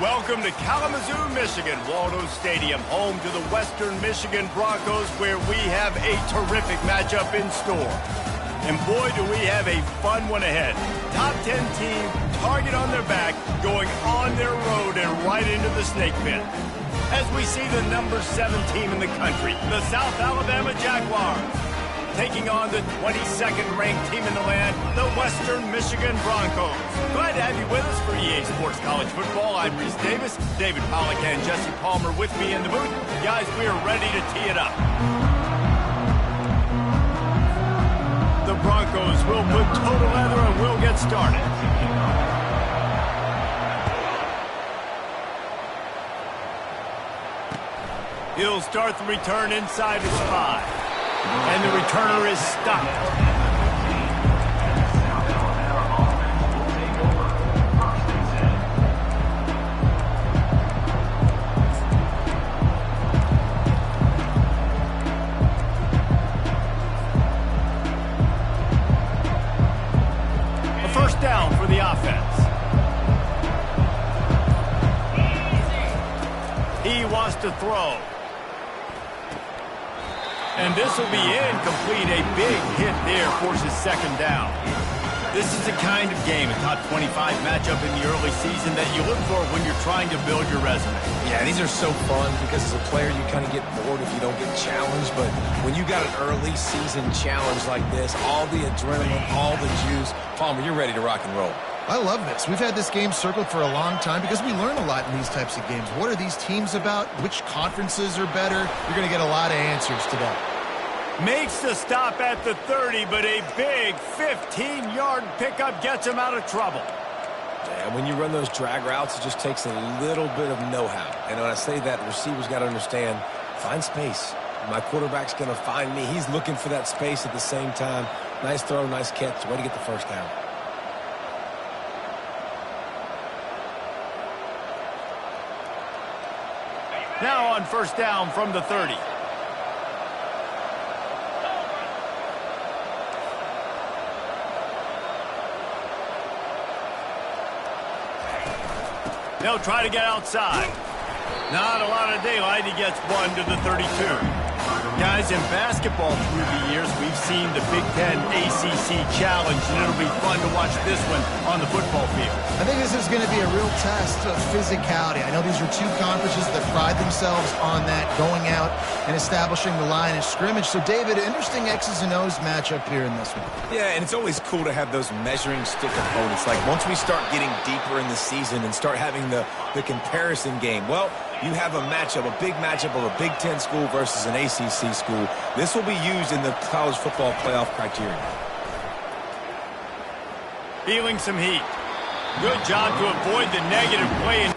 Welcome to Kalamazoo, Michigan, Waldo Stadium, home to the Western Michigan Broncos, where we have a terrific matchup in store. And boy, do we have a fun one ahead. Top 10 team, target on their back, going on their road and right into the snake pit. As we see the number 7 team in the country, the South Alabama Jaguars, taking on the 22nd ranked team in the land, the Western Michigan Broncos. Glad to have you with us for EA Sports College Football. I'm Reese Davis, David Pollack and Jesse Palmer with me in the booth. Guys, we are ready to tee it up. The Broncos will put total leather and we'll get started. He'll start the return inside his 5. And the returner is stopped. A first down for the offense. He wants to throw. And this will be incomplete. A big hit there forces second down. This is the kind of game, a top 25 matchup in the early season, that you look for when you're trying to build your resume. Yeah, these are so fun because as a player you kind of get bored if you don't get challenged. But when you got an early season challenge like this, all the adrenaline, all the juice, Palmer, you're ready to rock and roll. I love this. We've had this game circled for a long time because we learn a lot in these types of games. What are these teams about? Which conferences are better? You're going to get a lot of answers today. Makes the stop at the 30, but a big 15-yard pickup gets him out of trouble. Yeah, when you run those drag routes, it just takes a little bit of know-how. And when I say that, the receiver's got to understand, find space. My quarterback's going to find me. He's looking for that space at the same time. Nice throw, nice catch. Way to get the first down. Now on first down from the 30. They'll try to get outside. Not a lot of daylight. He gets one to the 32. Guys, in basketball through the years, we've seen the Big Ten ACC Challenge, and it'll be fun to watch this one on the football field. I think this is going to be a real test of physicality. I know these are two conferences that pride themselves on that, going out and establishing the line of scrimmage. So, David, interesting X's and O's matchup here in this one. Yeah, and it's always cool to have those measuring stick opponents. Like, once we start getting deeper in the season and start having the comparison game, well, you have a matchup, a big matchup of a Big Ten school versus an ACC school. This will be used in the college football playoff criteria. Feeling some heat. Good job to avoid the negative play.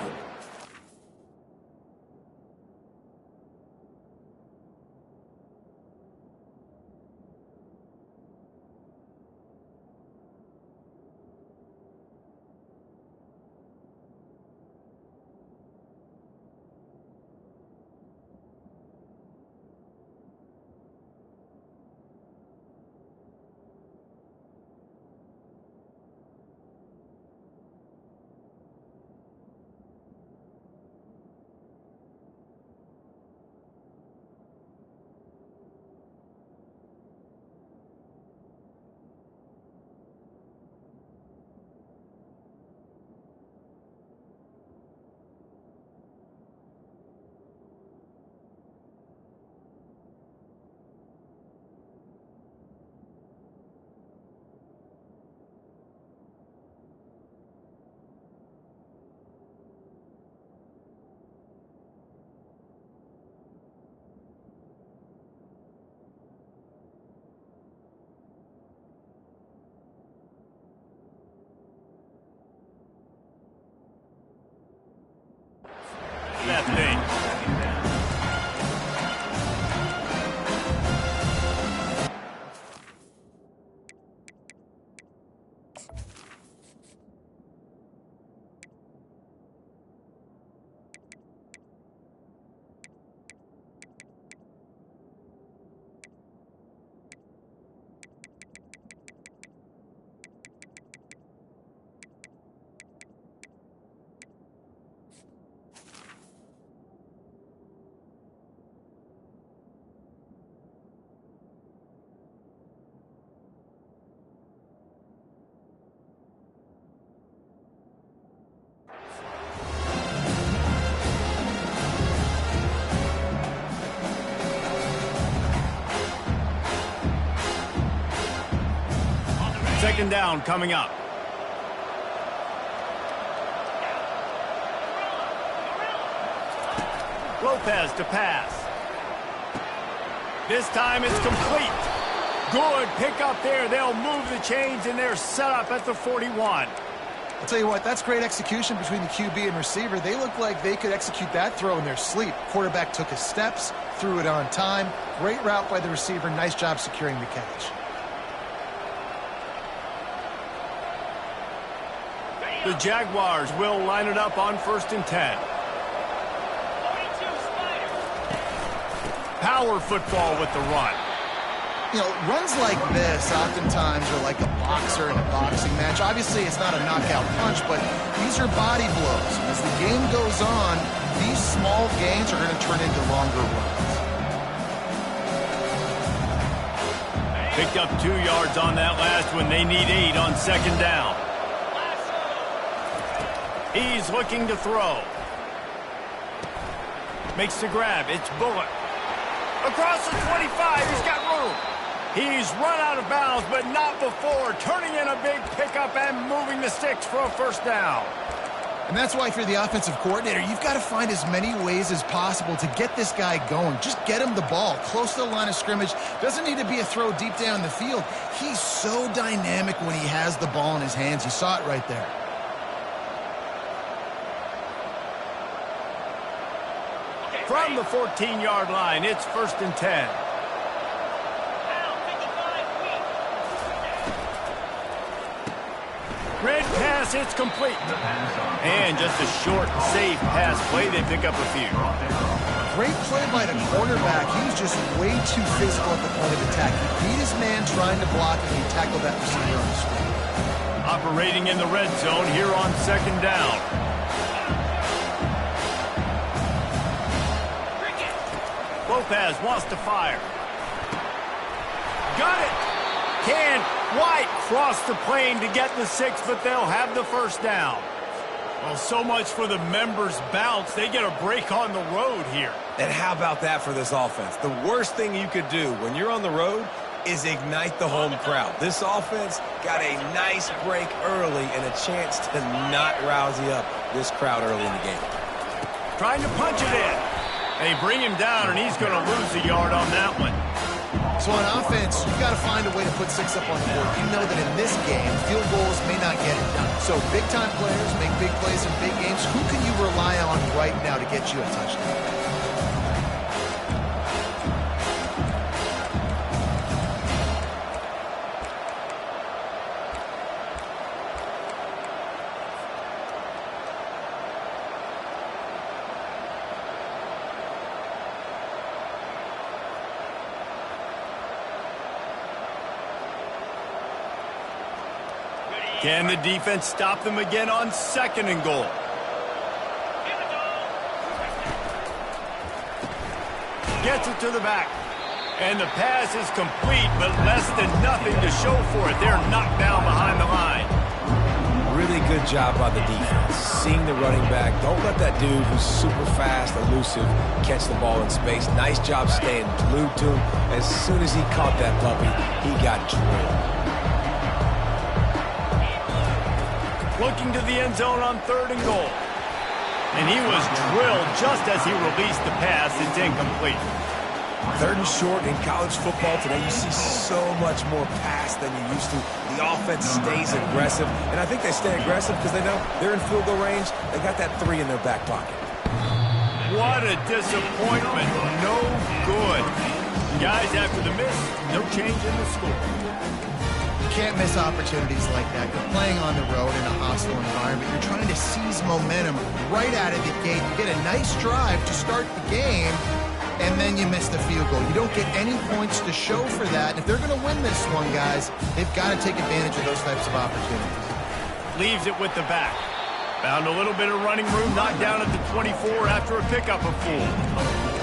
That thing. Second down coming up. Lopez to pass. This time it's complete. Good pickup there. They'll move the chains, and they're set up at the 41. I'll tell you what, that's great execution between the QB and receiver. They look like they could execute that throw in their sleep. Quarterback took his steps, threw it on time. Great route by the receiver. Nice job securing the catch. The Jaguars will line it up on 1st and 10. Power football with the run. You know, runs like this oftentimes are like a boxer in a boxing match. Obviously, it's not a knockout punch, but these are body blows. As the game goes on, these small gains are going to turn into longer runs. Picked up 2 yards on that last one. They need 8 on 2nd down. He's looking to throw. Makes the grab. It's Bullock. Across the 25. He's got room. He's run out of bounds, but not before. Turning in a big pickup and moving the sticks for a 1st down. And that's why if you're the offensive coordinator, you've got to find as many ways as possible to get this guy going. Just get him the ball close to the line of scrimmage. Doesn't need to be a throw deep down the field. He's so dynamic when he has the ball in his hands. You saw it right there. From the 14-yard line, it's 1st and 10. Red pass, it's complete. And just a short, safe pass play. They pick up a few. Great play by the quarterback. He was just way too physical at the point of attack. He beat his man trying to block, and he tackled that receiver on the screen. Operating in the red zone here on 2nd down. Lopez wants to fire. Got it. Can White cross the plane to get the 6, but they'll have the 1st down. Well, so much for the members' bounce. They get a break on the road here. And how about that for this offense? The worst thing you could do when you're on the road is ignite the home crowd. This offense got a nice break early and a chance to not rousey up this crowd early in the game. Trying to punch it in. They bring him down, and he's going to lose a yard on that one. So on offense, you've got to find a way to put 6 up on the board. You know that in this game, field goals may not get it done. So big-time players make big plays in big games. Who can you rely on right now to get you a touchdown? Can the defense stop them again on 2nd and goal? Gets it to the back. And the pass is complete, but less than nothing to show for it. They're knocked down behind the line. Really good job by the defense. Seeing the running back. Don't let that dude who's super fast, elusive, catch the ball in space. Nice job staying glued to him. As soon as he caught that puppy, he got drilled. Looking to the end zone on 3rd and goal. And he was drilled just as he released the pass. It's incomplete. 3rd and short in college football today. You see so much more pass than you used to. The offense stays aggressive. And I think they stay aggressive because they know they're in field goal range. They got that 3 in their back pocket. What a disappointment. No good. Guys, after the miss, no change in the score. Can't miss opportunities like that. You're playing on the road in a hostile environment. You're trying to seize momentum right out of the gate. You get a nice drive to start the game, and then you miss the field goal. You don't get any points to show for that. And if they're going to win this one, guys, they've got to take advantage of those types of opportunities. Leaves it with the back. Found a little bit of running room, knocked down at the 24 after a pickup of 4.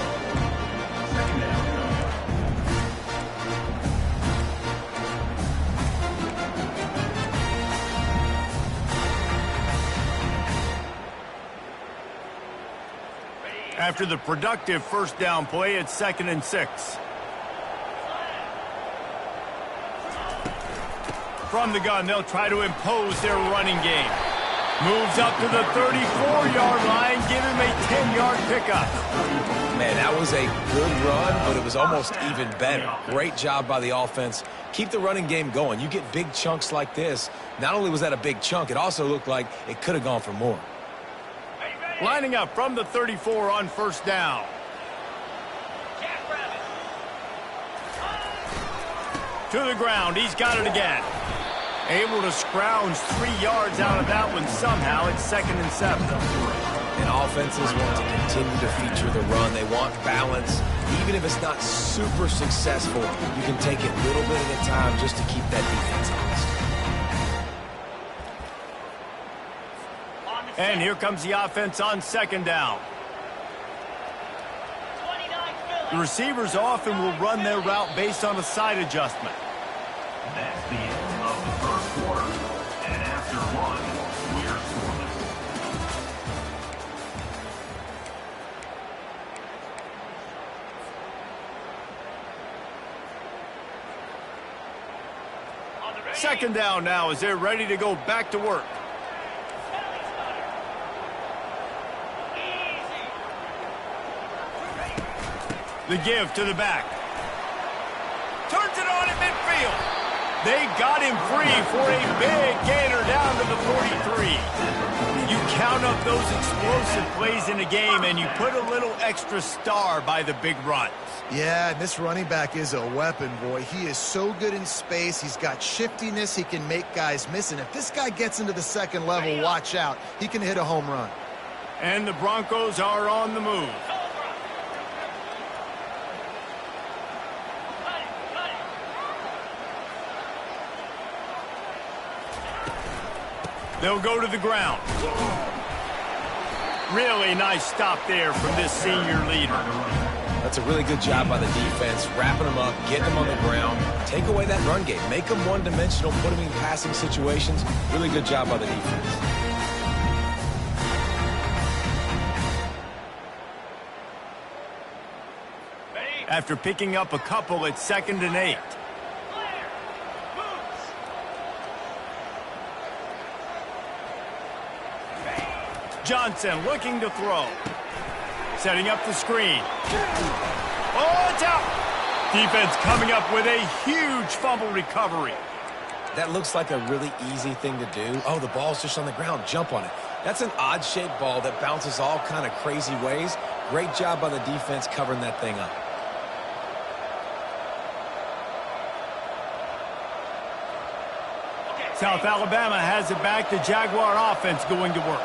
After the productive 1st down play, it's 2nd and 6. From the gun, they'll try to impose their running game. Moves up to the 34-yard line, give him a 10-yard pickup. Man, that was a good run, but it was almost even better. Great job by the offense. Keep the running game going. You get big chunks like this. Not only was that a big chunk, it also looked like it could have gone for more. Lining up from the 34 on first down. To the ground, he's got it again. Able to scrounge 3 yards out of that one somehow. It's 2nd and 7. And offenses want to continue to feature the run. They want balance. Even if it's not super successful, you can take it little bit at a time just to keep that defense honest. And here comes the offense on 2nd down. The receivers often will run their route based on a side adjustment. That's the end of the first quarter. And after one, we're scoreless. Second down now as they're ready to go back to work. The give to the back. Turns it on at midfield. They got him free for a big gainer down to the 43. You count up those explosive plays in a game and you put a little extra star by the big runs. Yeah, and this running back is a weapon, boy. He is so good in space. He's got shiftiness. He can make guys miss. And if this guy gets into the second level, watch out. He can hit a home run. And the Broncos are on the move. They'll go to the ground. Really nice stop there from this senior leader. That's a really good job by the defense, wrapping them up, getting them on the ground. Take away that run game. Make them one-dimensional, put them in passing situations. Really good job by the defense. After picking up a couple, it's 2nd and 8. Johnson looking to throw. Setting up the screen. Oh, it's out! Defense coming up with a huge fumble recovery. That looks like a really easy thing to do. Oh, the ball's just on the ground. Jump on it. That's an odd-shaped ball that bounces all kind of crazy ways. Great job by the defense covering that thing up. South Alabama has it back. The Jaguar offense going to work.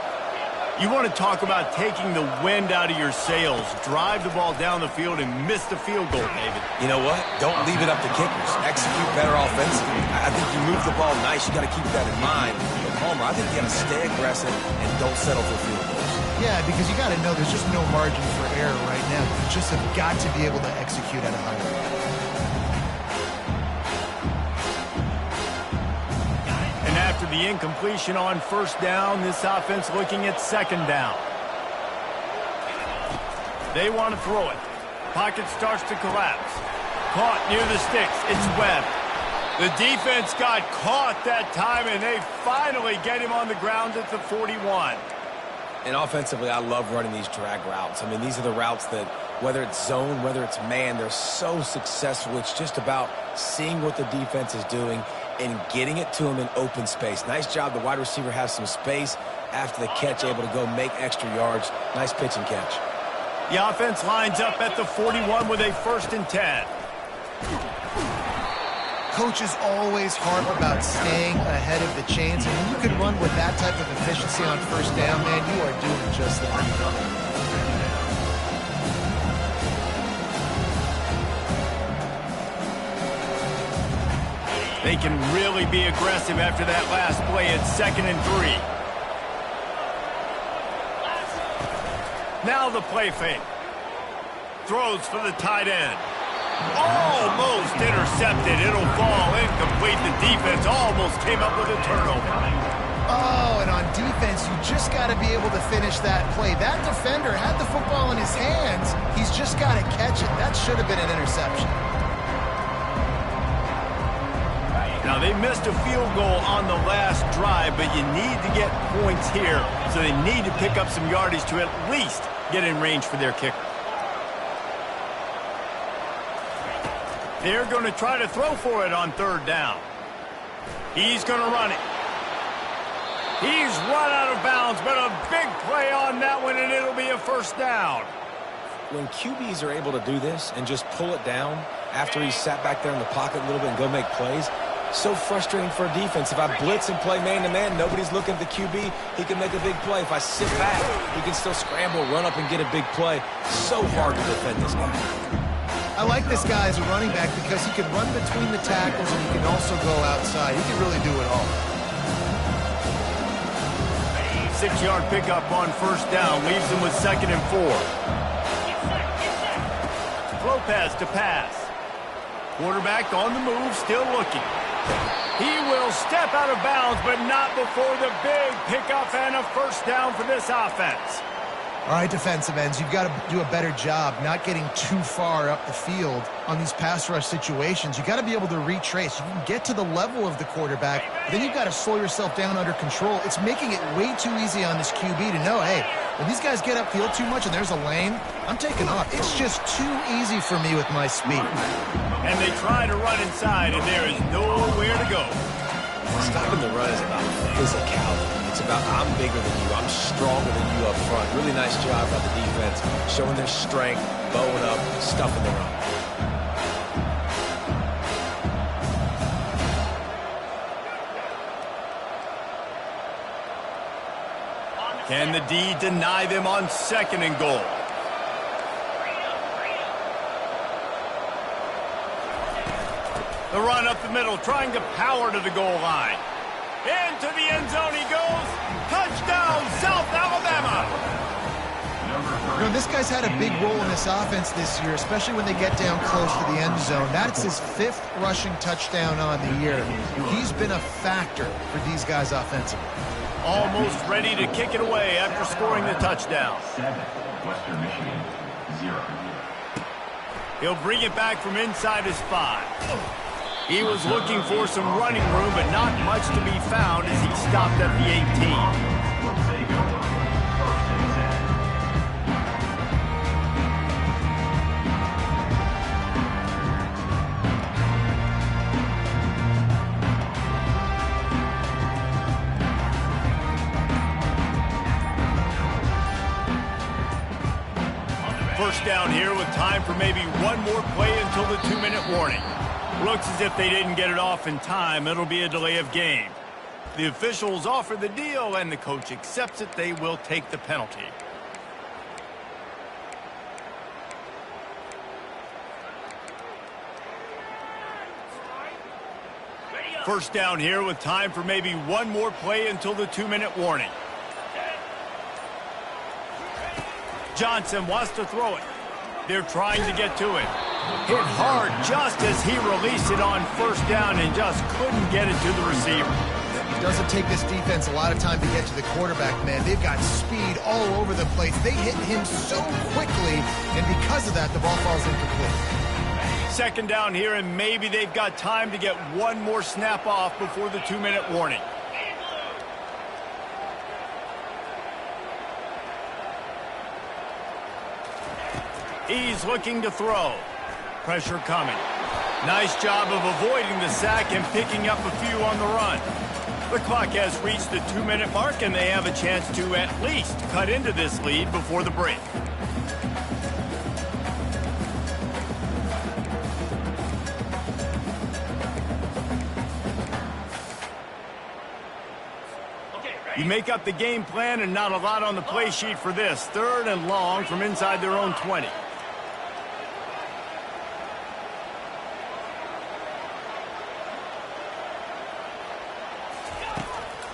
You want to talk about taking the wind out of your sails. Drive the ball down the field and miss the field goal, David. You know what? Don't leave it up to kickers. Execute better offensively. I think you move the ball nice. You got to keep that in mind. But Homer, I think you got to stay aggressive and don't settle for field goals. Yeah, because you got to know there's just no margin for error right now. You just have got to be able to execute at a high level. And after the incompletion on first down, this offense looking at 2nd down. They want to throw it. Pocket starts to collapse. Caught near the sticks. It's Webb. The defense got caught that time, and they finally get him on the ground at the 41. And offensively, I love running these drag routes. I mean, these are the routes that, whether it's zone, whether it's man, they're so successful. It's just about seeing what the defense is doing and getting it to him in open space. Nice job. The wide receiver has some space after the catch, able to go make extra yards. Nice pitch and catch. The offense lines up at the 41 with a 1st and 10. Coaches always harp about staying ahead of the chains, and when you can run with that type of efficiency on first down, man, you are doing just that. They can really be aggressive after that last play at 2nd and 3. Now the play fake. Throws for the tight end. Almost intercepted. It'll fall incomplete. The defense almost came up with a turnover. Oh, and on defense, you just got to be able to finish that play. That defender had the football in his hands. He's just got to catch it. That should have been an interception. Now they missed a field goal on the last drive, but you need to get points here, so they need to pick up some yardage to at least get in range for their kicker. They're going to try to throw for it on third down. He's going to run it. He's run out of bounds, but a big play on that one, and it'll be a first down. When QBs are able to do this and just pull it down after he's sat back there in the pocket a little bit and go make plays, so frustrating for a defense. If I blitz and play man-to-man, nobody's looking at the QB, he can make a big play. If I sit back, he can still scramble, run up, and get a big play. So hard to defend this guy. I like this guy as a running back because he can run between the tackles and he can also go outside. He can really do it all. 6-yard pickup on first down leaves them with 2nd and 4. Lopez to pass. Quarterback on the move, still looking. He will step out of bounds, but not before the big pickup and a first down for this offense. All right, defensive ends, you've got to do a better job not getting too far up the field on these pass rush situations. You've got to be able to retrace. You can get to the level of the quarterback, but then you've got to slow yourself down under control. It's making it way too easy on this QB to know, hey, when these guys get upfield too much and there's a lane, I'm taking off. It's just too easy for me with my speed. And they try to run inside, and there is nowhere to go. Stopping the run is about physicality. It's about I'm bigger than you, I'm stronger than you up front. Really nice job by the defense, showing their strength, bowing up, stuffing the run. Can the D deny them on 2nd and goal? The run up the middle, trying to power to the goal line. Into the end zone he goes. Touchdown, South Alabama. You know, this guy's had a big role in this offense this year, especially when they get down close to the end zone. That's his 5th rushing touchdown on the year. He's been a factor for these guys offensively. Almost ready to kick it away after scoring the touchdown. 7, Western Michigan, 0. He'll bring it back from inside his 5. He was looking for some running room, but not much to be found as he stopped at the 18. First down here with time for maybe one more play until the 2-minute warning. Looks as if they didn't get it off in time. It'll be a delay of game. The officials offer the deal, and the coach accepts it. They will take the penalty. First down here with time for maybe one more play until the 2-minute warning. Johnson wants to throw it. They're trying to get to it. Hit hard just as he released it on first down and just couldn't get it to the receiver. It doesn't take this defense a lot of time to get to the quarterback, man. They've got speed all over the place. They hit him so quickly, and because of that, the ball falls incomplete. 2nd down here, and maybe they've got time to get one more snap off before the 2-minute warning. He's looking to throw. Pressure coming. Nice job of avoiding the sack and picking up a few on the run. The clock has reached the 2-minute mark, and they have a chance to at least cut into this lead before the break. You make up the game plan, and not a lot on the play sheet for this. 3rd and long from inside their own 20.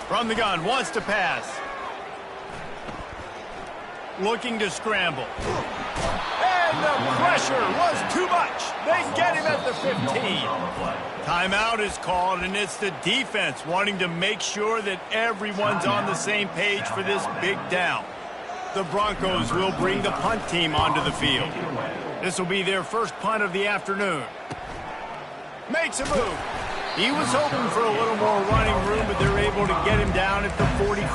From the gun, wants to pass. Looking to scramble. And the pressure was too much. They get him at the 15. Timeout is called, and it's the defense wanting to make sure that everyone's on the same page for this big down. The Broncos will bring the punt team onto the field. This will be their first punt of the afternoon. Makes a move. He was hoping for a little more running room, but they're able to get him down at the 45.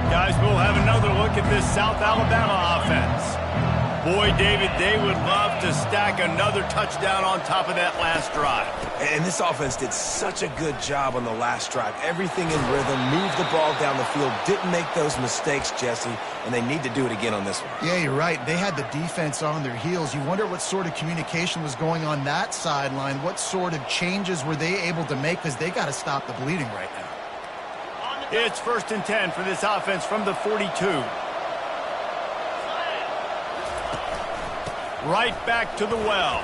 Guys, we'll have another look at this South Alabama offense. Boy, David, they would love to stack another touchdown on top of that last drive. And this offense did such a good job on the last drive. Everything in rhythm, moved the ball down the field, didn't make those mistakes, Jesse, and they need to do it again on this one. Yeah, you're right. They had the defense on their heels. You wonder what sort of communication was going on that sideline. What sort of changes were they able to make, because they got to stop the bleeding right now. It's 1st and 10 for this offense from the 42. Right back to the well.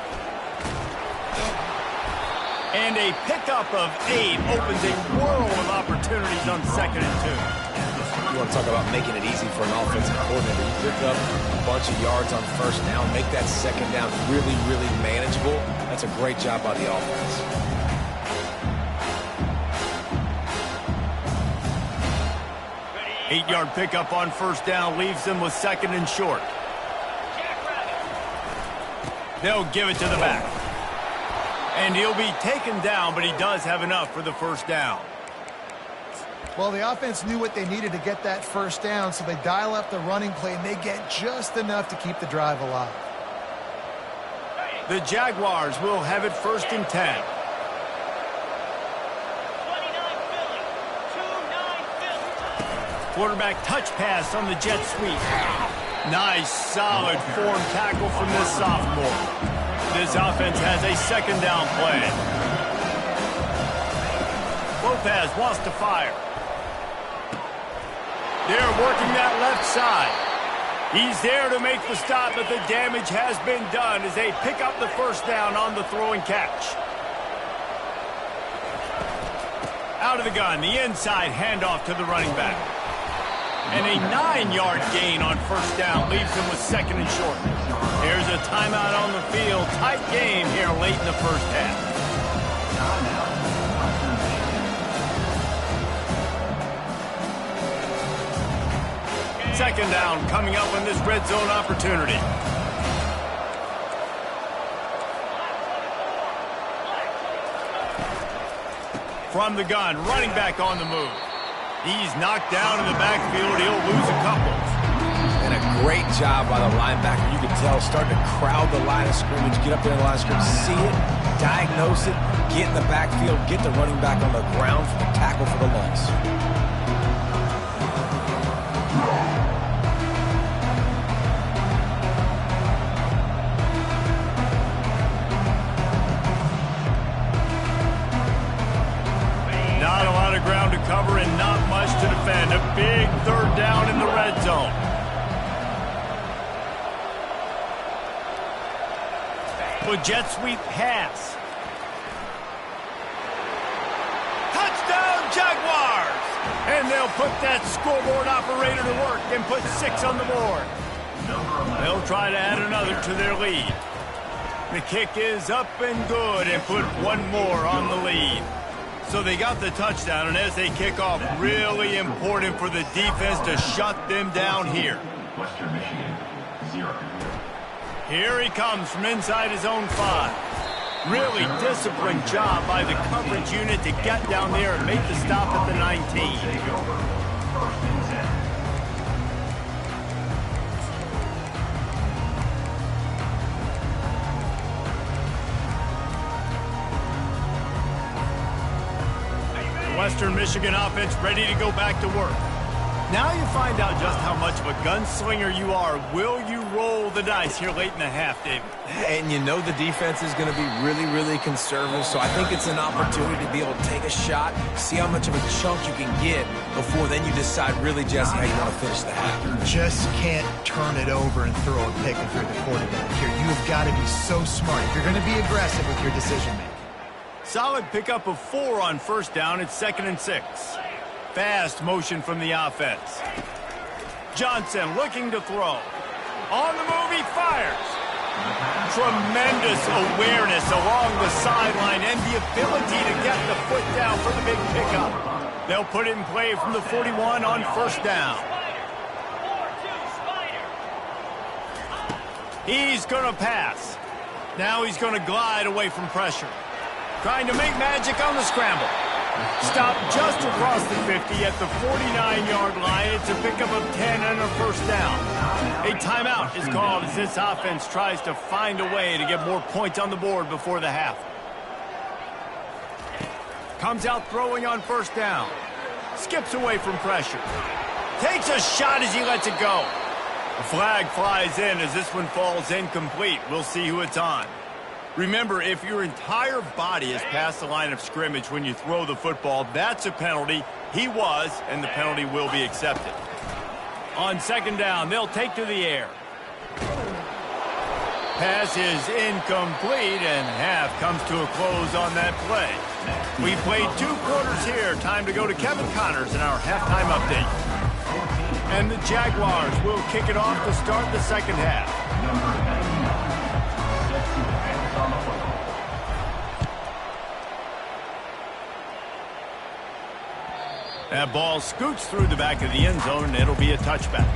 And a pickup of 8 opens a world of opportunities on 2nd and 2. You want to talk about making it easy for an offensive coordinator. You pick up a bunch of yards on 1st down, make that 2nd down really, really manageable. That's a great job by the offense. Eight-yard pickup on 1st down leaves them with 2nd and short. They'll give it to the back. And he'll be taken down, but he does have enough for the 1st down. Well, the offense knew what they needed to get that 1st down, so they dial up the running play, and they get just enough to keep the drive alive. The Jaguars will have it 1st and 10. Quarterback touch pass on the jet sweep. Nice, solid form tackle from this sophomore. This offense has a 2nd down play. Lopez wants to fire. They're working that left side. He's there to make the stop, but the damage has been done as they pick up the 1st down on the throw and catch. Out of the gun, the inside handoff to the running back. And a 9-yard gain on 1st down leaves them with 2nd and short. Here's a timeout on the field. Tight game here late in the 1st half. 2nd down coming up on this red zone opportunity. From the gun, running back on the move. He's knocked down in the backfield. He'll lose a couple. And a great job by the linebacker. You can tell, starting to crowd the line of scrimmage, get up there in the line of scrimmage, see it, diagnose it, get in the backfield, get the running back on the ground for the tackle for the loss. Not a lot of ground to cover and not much to defend. A big 3rd down in the red zone. With jet sweep pass. Touchdown, Jaguars! And they'll put that scoreboard operator to work and put 6 on the board. They'll try to add another to their lead. The kick is up and good and put 1 more on the lead. So they got the touchdown, and as they kick off, really important for the defense to shut them down here. Western Michigan, 0. Here he comes from inside his own 5. Really disciplined job by the coverage unit to get down there and make the stop at the 19. Take over. 1st and 10. Western Michigan offense ready to go back to work. Now you find out just how much of a gunslinger you are. Will you roll the dice here late in the half, David? And you know the defense is going to be really, really conservative, so I think it's an opportunity to be able to take a shot, see how much of a chunk you can get before then you decide really, Jesse, how you want to finish the half. Just can't turn it over and throw a pick if you're the quarterback here. You've got to be so smart. You're going to be aggressive with your decision-making. Solid pickup of 4 on 1st down. It's 2nd and 6. Fast motion from the offense. Johnson looking to throw. On the move, he fires. Tremendous awareness along sideline and the ability to get the foot down for the big pickup. They'll put it in play from the 41 on first down. He's going to pass. Now he's going to glide away from pressure. Trying to make magic on the scramble. Stopped just across the 50 at the 49-yard line. It's a pickup of 10 and a first down. A timeout is called as this offense tries to find a way to get more points on the board before the half. Comes out throwing on first down. Skips away from pressure. Takes a shot as he lets it go. A flag flies in as this one falls incomplete. We'll see who it's on. Remember, if your entire body is past the line of scrimmage when you throw the football, that's a penalty. He was, and the penalty will be accepted. On second down, they'll take to the air. Pass is incomplete, and half comes to a close on that play. We played 2 quarters here. Time to go to Kevin Connors in our halftime update. And the Jaguars will kick it off to start the second half. That ball scoots through the back of the end zone, and it'll be a touchback.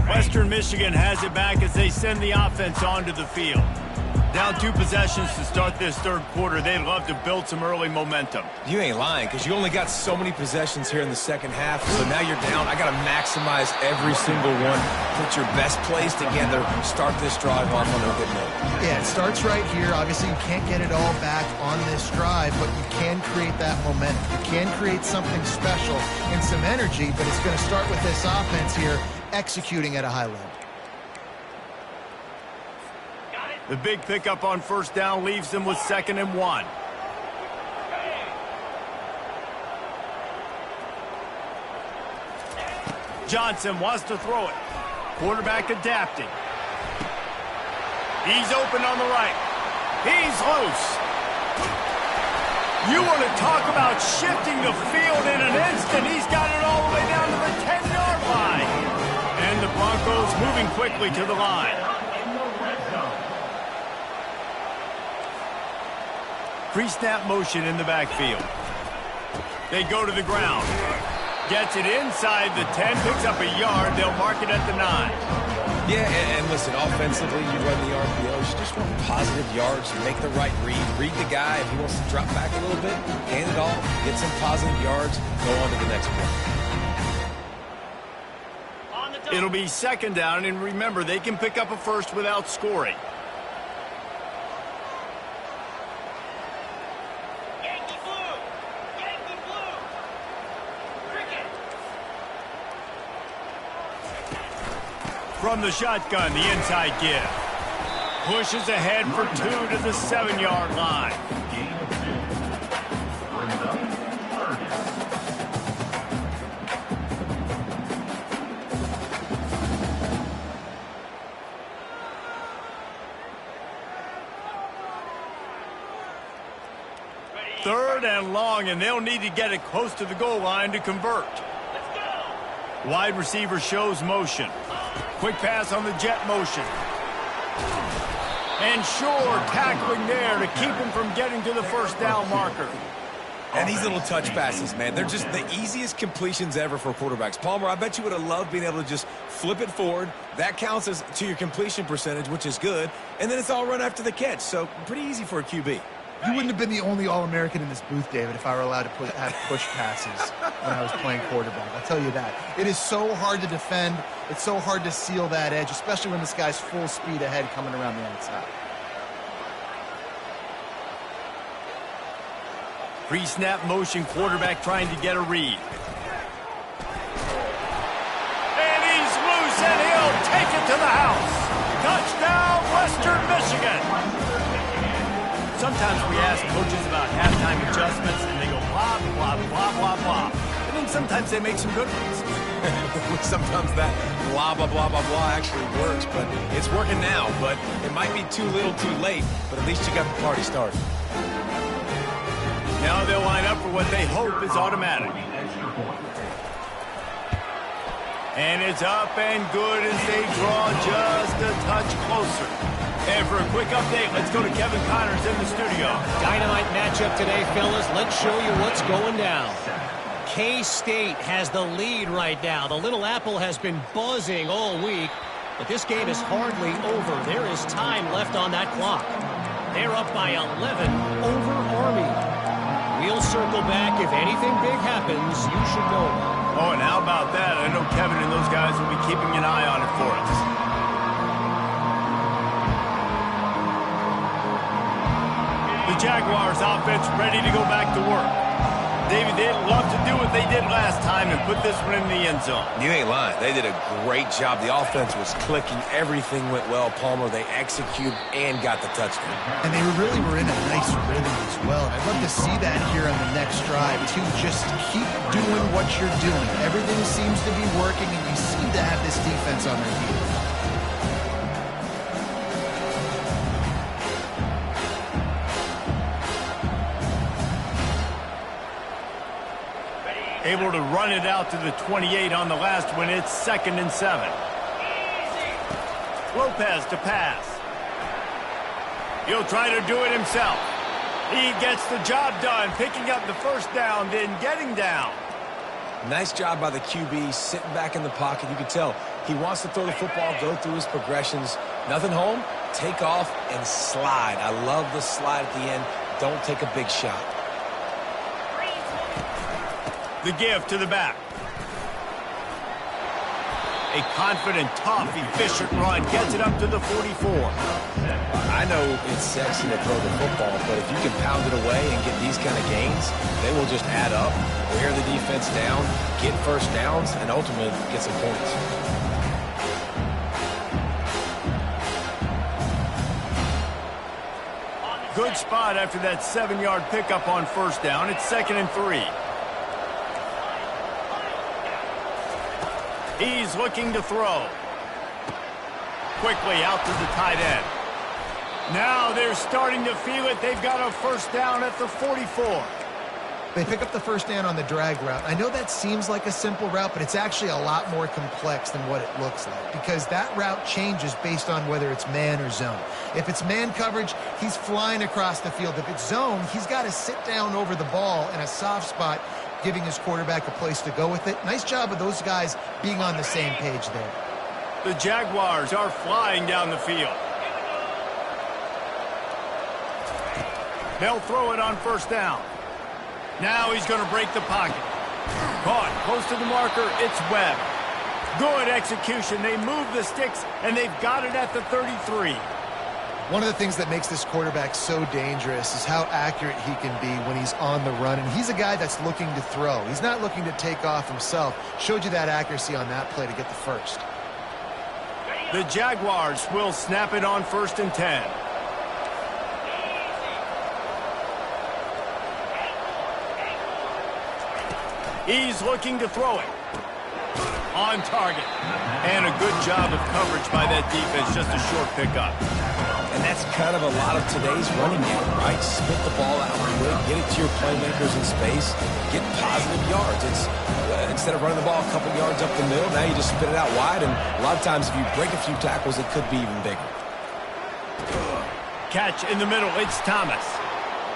Western Michigan has it back as they send the offense onto the field. Down 2 possessions to start this third quarter. They'd love to build some early momentum. You ain't lying, because you only got so many possessions here in the second half, so now you're down. I got to maximize every single one. Put your best plays together. Start this drive off on a good note. Yeah, it starts right here. Obviously, you can't get it all back on this drive, but you can create that momentum. You can create something special and some energy, but it's going to start with this offense here executing at a high level. The big pickup on first down leaves them with 2nd and 1. Johnson wants to throw it. Quarterback adapting. He's open on the right. He's loose. You want to talk about shifting the field in an instant. He's got it all the way down to the 10-yard line. And the Broncos moving quickly to the line. Pre-snap motion in the backfield. They go to the ground. Gets it inside the 10, picks up a yard. They'll mark it at the 9. Yeah, and listen, offensively, you run the RPOs. You just want positive yards. Make the right read. Read the guy. If he wants to drop back a little bit, hand it off. Get some positive yards. Go on to the next play. It'll be 2nd down, and remember, they can pick up a first without scoring. From the shotgun, the inside give. Pushes ahead for 2 to the 7-yard line. Third and long, and they'll need to get it close to the goal line to convert. Wide receiver shows motion. Quick pass on the jet motion. And Shore tackling there to keep him from getting to the first down marker. And these little touch passes, man, they're just the easiest completions ever for quarterbacks. Palmer, I bet you would have loved being able to just flip it forward. That counts as to your completion percentage, which is good. And then it's all run after the catch, so pretty easy for a QB. You wouldn't have been the only All-American in this booth, David, if I were allowed to have push passes when I was playing quarterback. I'll tell you that. It is so hard to defend. It's so hard to seal that edge, especially when this guy's full speed ahead coming around the outside. Pre-snap motion, quarterback trying to get a read. And he's loose, and he'll take it to the house. Touchdown, Western Michigan. Sometimes we ask coaches about halftime adjustments, and they go blah, blah, blah, blah, blah. And then sometimes they make some good ones. Sometimes that blah, blah, blah, blah, blah actually works, but it's working now. But it might be too little too late, but at least you got the party started. Now they'll line up for what they hope is automatic. And it's up and good as they draw just a touch closer. And for a quick update, let's go to Kevin Connors in the studio. Dynamite matchup today, fellas. Let's show you what's going down. K-State has the lead right now. The Little Apple has been buzzing all week, but this game is hardly over. There is time left on that clock. They're up by 11 over Army. We'll circle back. If anything big happens, you should know. Oh, and how about that? I know Kevin and those guys will be keeping an eye on it for us. The Jaguars offense ready to go back to work. David, they'd love to do what they did last time and put this one in the end zone. You ain't lying. They did a great job. The offense was clicking. Everything went well, Palmer. They executed and got the touchdown. And they really were in a nice rhythm as well. And I'd love to see that here on the next drive, too. Just keep doing what you're doing. Everything seems to be working, and you seem to have this defense on their heels. Able to run it out to the 28 on the last one. It's 2nd and 7. Lopez to pass. He'll try to do it himself. He gets the job done, picking up the first down, then getting down. Nice job by the QB, sitting back in the pocket. You can tell he wants to throw the football, go through his progressions. Nothing home, take off, and slide. I love the slide at the end. Don't take a big shot. The give to the back. A confident, tough, efficient run gets it up to the 44. I know it's sexy to throw the football, but if you can pound it away and get these kind of gains, they will just add up, wear the defense down, get first downs, and ultimately get some points. Good spot after that 7-yard pickup on first down. It's 2nd and 3. He's looking to throw. Quickly out to the tight end. Now they're starting to feel it. They've got a first down at the 44. They pick up the first down on the drag route. I know that seems like a simple route, but it's actually a lot more complex than what it looks like because that route changes based on whether it's man or zone. If it's man coverage, he's flying across the field. If it's zone, he's got to sit down over the ball in a soft spot, giving his quarterback a place to go with it. Nice job of those guys being on the same page there. The Jaguars are flying down the field. They'll throw it on first down. Now he's going to break the pocket. Caught close to the marker. It's Webb. Good execution. They move the sticks, and they've got it at the 33. One of the things that makes this quarterback so dangerous is how accurate he can be when he's on the run. And he's a guy that's looking to throw. He's not looking to take off himself. Showed you that accuracy on that play to get the first. The Jaguars will snap it on 1st and 10. He's looking to throw it. On target. And a good job of coverage by that defense. Just a short pickup. And that's kind of a lot of today's running game, right? Spit the ball out quick, get it to your playmakers in space, get positive yards. It's instead of running the ball a couple yards up the middle, now you just spit it out wide, and a lot of times if you break a few tackles, it could be even bigger. Catch in the middle. It's Thomas.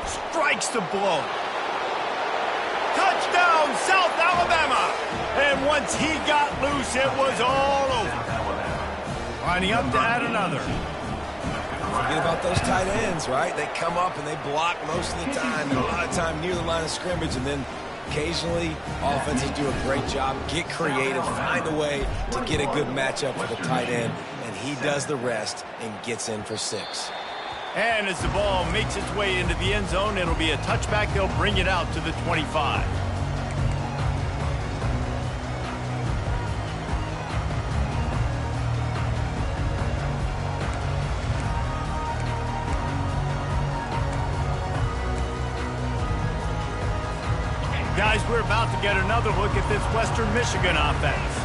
Strikes the blow. Touchdown, South Alabama. And once he got loose, it was all over. Lining up to add another. Forget about those tight ends, right? They come up and they block most of the time, and a lot of time near the line of scrimmage, and then occasionally offenses do a great job, get creative, find a way to get a good matchup for the tight end, and he does the rest and gets in for 6. And as the ball makes its way into the end zone, it'll be a touchback. They'll bring it out to the 25. Guys, we're about to get another look at this Western Michigan offense.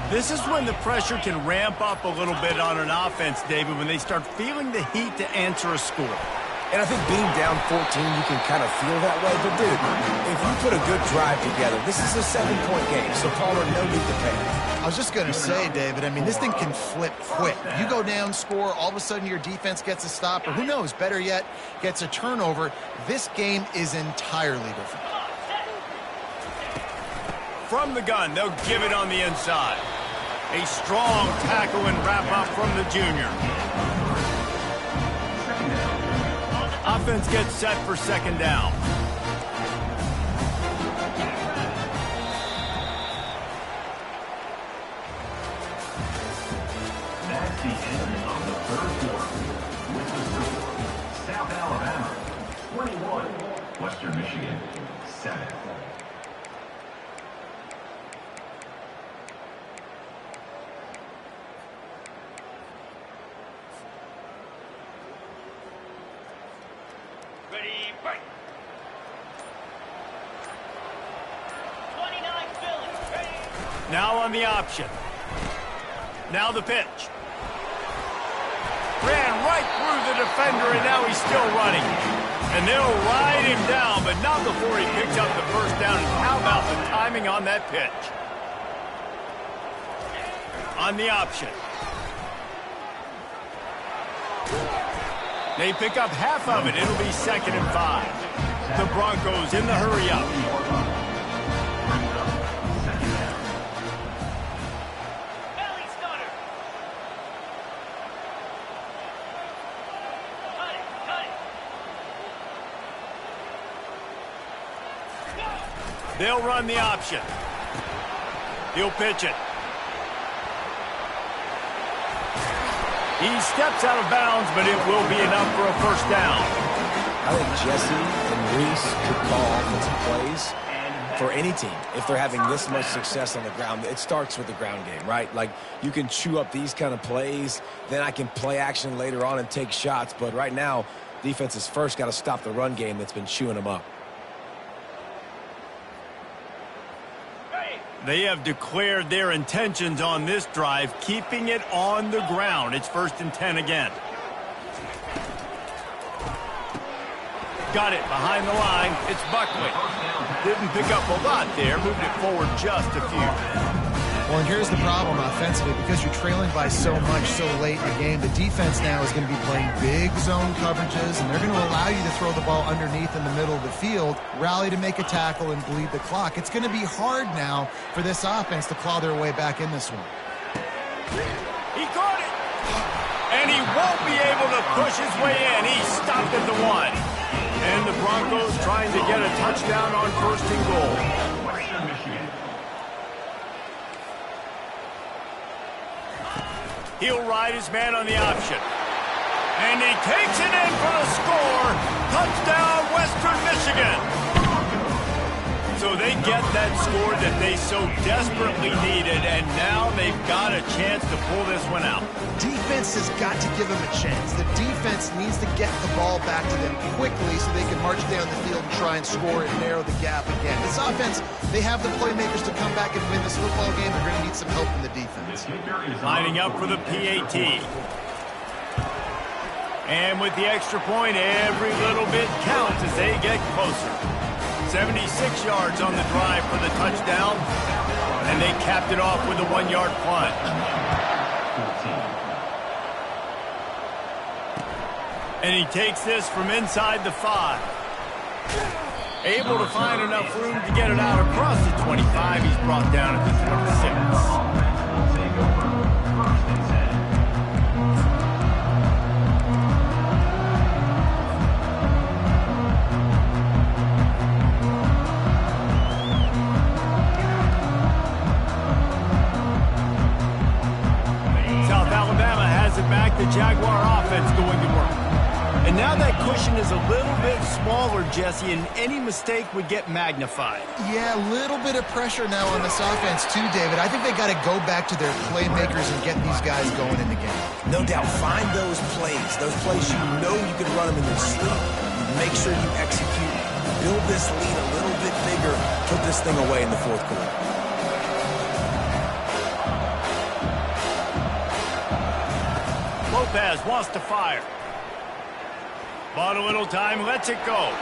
This is when the pressure can ramp up a little bit on an offense, David, when they start feeling the heat to answer a score. And I think being down 14, you can kind of feel that way. But, dude, if you put a good drive together, this is a 7-point game, so Palmer, no need to panic. I was just going to say, David, I mean, this thing can flip quick. You go down, score, all of a sudden your defense gets a stop, or who knows, better yet, gets a turnover. This game is entirely different. From the gun, they'll give it on the inside. A strong tackle and wrap-up from the junior. Offense gets set for second down. That's the end of the third quarter. With the score, South Alabama 21, Western Michigan 7. Ready, break. 29 Philly. Ready. Now on the option. Now the pitch. Ran right through the defender, and now he's still running. And they'll ride him down, but not before he picks up the first down. And how about the timing on that pitch? On the option. They pick up half of it. It'll be 2nd and 5. The Broncos in the hurry-up. Belly stunner. Cut it, cut it. They'll run the option. He'll pitch it. He steps out of bounds, but it will be enough for a first down. I think Jesse and Reese could call offensive plays for any team. If they're having this much success on the ground, it starts with the ground game, right? Like, you can chew up these kind of plays, then I can play action later on and take shots. But right now, defense has first got to stop the run game that's been chewing them up. They have declared their intentions on this drive, keeping it on the ground. It's 1st and 10 again. Got it behind the line. It's Buckley. Didn't pick up a lot there. Moved it forward just a few. Well, and here's the problem offensively. Because you're trailing by so much so late in the game, the defense now is going to be playing big zone coverages, and they're going to allow you to throw the ball underneath in the middle of the field, rally to make a tackle, and bleed the clock. It's going to be hard now for this offense to claw their way back in this one. He caught it! And he won't be able to push his way in. He stopped at the 1. And the Broncos trying to get a touchdown on 1st and goal. Western Michigan. He'll ride his man on the option. And he takes it in for the score. Touchdown, Western Michigan. So they get that score that they so desperately needed, and now they've got a chance to pull this one out. Defense has got to give them a chance. The defense needs to get the ball back to them quickly so they can march down the field and try and score and narrow the gap again. This offense, they have the playmakers to come back and win this football game. They're going to need some help from the defense. Lining up for the PAT. And with the extra point, every little bit counts as they get closer. 76 yards on the drive for the touchdown, and they capped it off with a 1-yard punt. And he takes this from inside the 5. Able to find enough room to get it out across the 25. He's brought down at the 26. Back, the Jaguar offense going to work. And now that cushion is a little bit smaller, Jesse, and any mistake would get magnified. Yeah, a little bit of pressure now on this offense too, David. I think they got to go back to their playmakers and get these guys going in the game. No doubt, find those plays you know you can run them in your sleep. Make sure you execute, build this lead a little bit bigger. eager, put this thing away in the fourth quarter. Lopez wants to fire. Bought a little time, lets it go.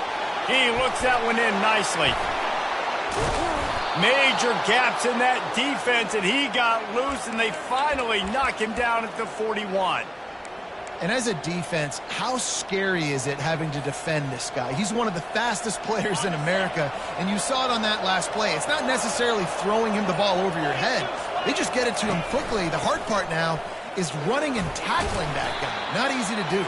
He looks that one in nicely. Major gaps in that defense, and he got loose, and they finally knock him down at the 41. And as a defense, how scary is it having to defend this guy? He's one of the fastest players in America, and you saw it on that last play. It's not necessarily throwing him the ball over your head. They just get it to him quickly. The hard part now is running and tackling that guy. Not easy to do.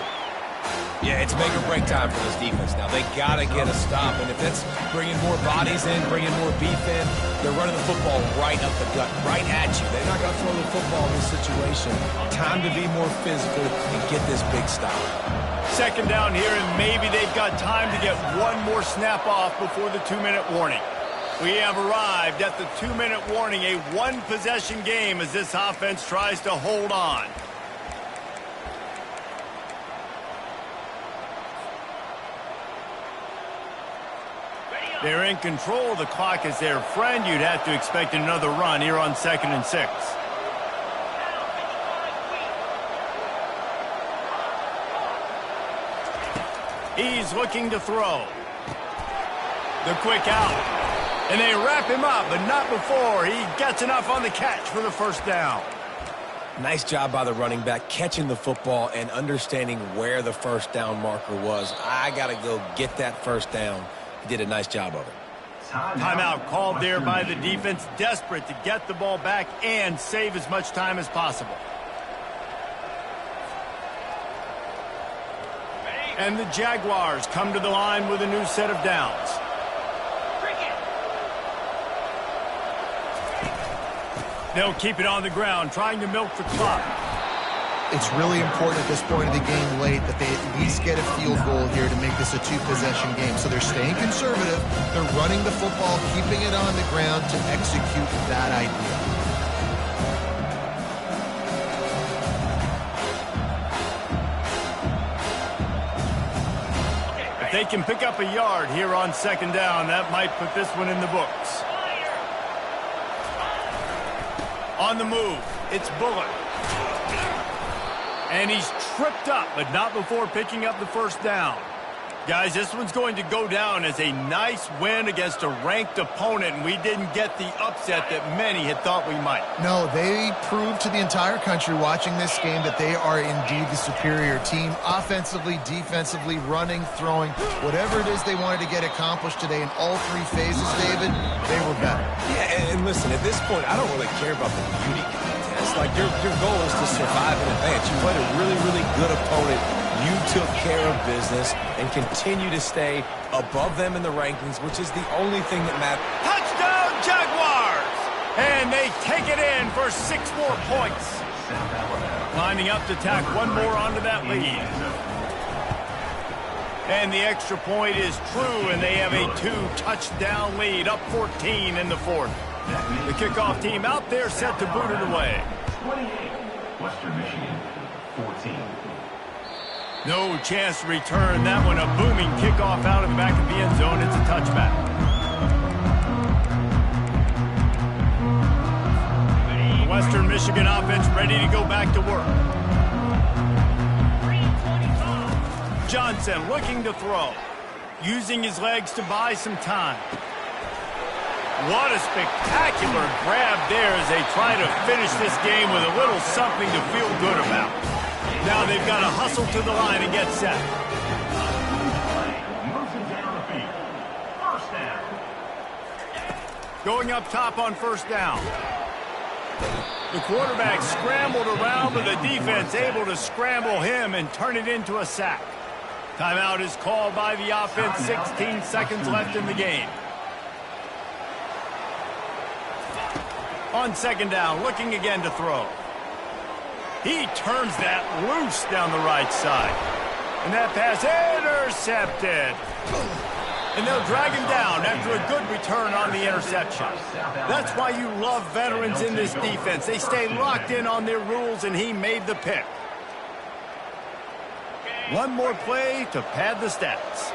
Yeah, it's make or break time for this defense now. They got to get a stop, and if it's bringing more bodies in, bringing more beef in, they're running the football right up the gut, right at you. They're not going to throw the football in this situation. Time to be more physical and get this big stop. Second down here, and maybe they've got time to get one more snap off before the 2-minute warning. We have arrived at the 2-minute warning, a one-possession game as this offense tries to hold on. They're in control. The clock is their friend. You'd have to expect another run here on 2nd and 6. He's looking to throw. The quick out. And they wrap him up, but not before he gets enough on the catch for the first down. Nice job by the running back, catching the football and understanding where the first down marker was. I got to go get that first down. He did a nice job of it. Timeout called there by the defense, desperate to get the ball back and save as much time as possible. And the Jaguars come to the line with a new set of downs. They'll keep it on the ground, trying to milk the clock. It's really important at this point of the game late that they at least get a field goal here to make this a two-possession game. So they're staying conservative. They're running the football, keeping it on the ground to execute that idea. If they can pick up a yard here on 2nd down, that might put this one in the books. On the move, it's Bullock. And he's tripped up, but not before picking up the first down. Guys, this one's going to go down as a nice win against a ranked opponent, and we didn't get the upset that many had thought we might. No, they proved to the entire country watching this game that they are indeed the superior team. Offensively, defensively, running, throwing, whatever it is they wanted to get accomplished today in all three phases, David, they were better. Yeah, and listen, at this point, I don't really care about the beauty contest. Like, your goal is to survive and advance. You played a really, really good opponent. You took care of business and continue to stay above them in the rankings, which is the only thing that matters. Touchdown, Jaguars! And they take it in for 6 more points. Lining up to tack one more onto that lead. And the extra point is true, and they have a 2-touchdown lead, up 14 in the 4th. The kickoff team out there set to boot it away. 28, Western Michigan, 14. No chance to return that one. A booming kickoff out of the back of the end zone. It's a touchback. The Western Michigan offense ready to go back to work. Johnson looking to throw. Using his legs to buy some time. What a spectacular grab there as they try to finish this game with a little something to feel good about. Now they've got to hustle to the line and get set. Moves it down the field. First down. Going up top on first down. The quarterback scrambled around, but the defense able to scramble him and turn it into a sack. Timeout is called by the offense. 16 seconds left in the game. On 2nd down, looking again to throw. He turns that loose down the right side. And that pass intercepted. And they'll drag him down after a good return on the interception. That's why you love veterans in this defense. They stay locked in on their rules, and he made the pick. One more play to pad the stats.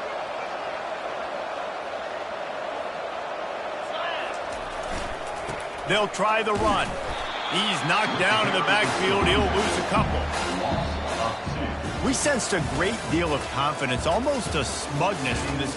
They'll try the run. He's knocked down in the backfield. He'll lose a couple. We sensed a great deal of confidence, almost a smugness from this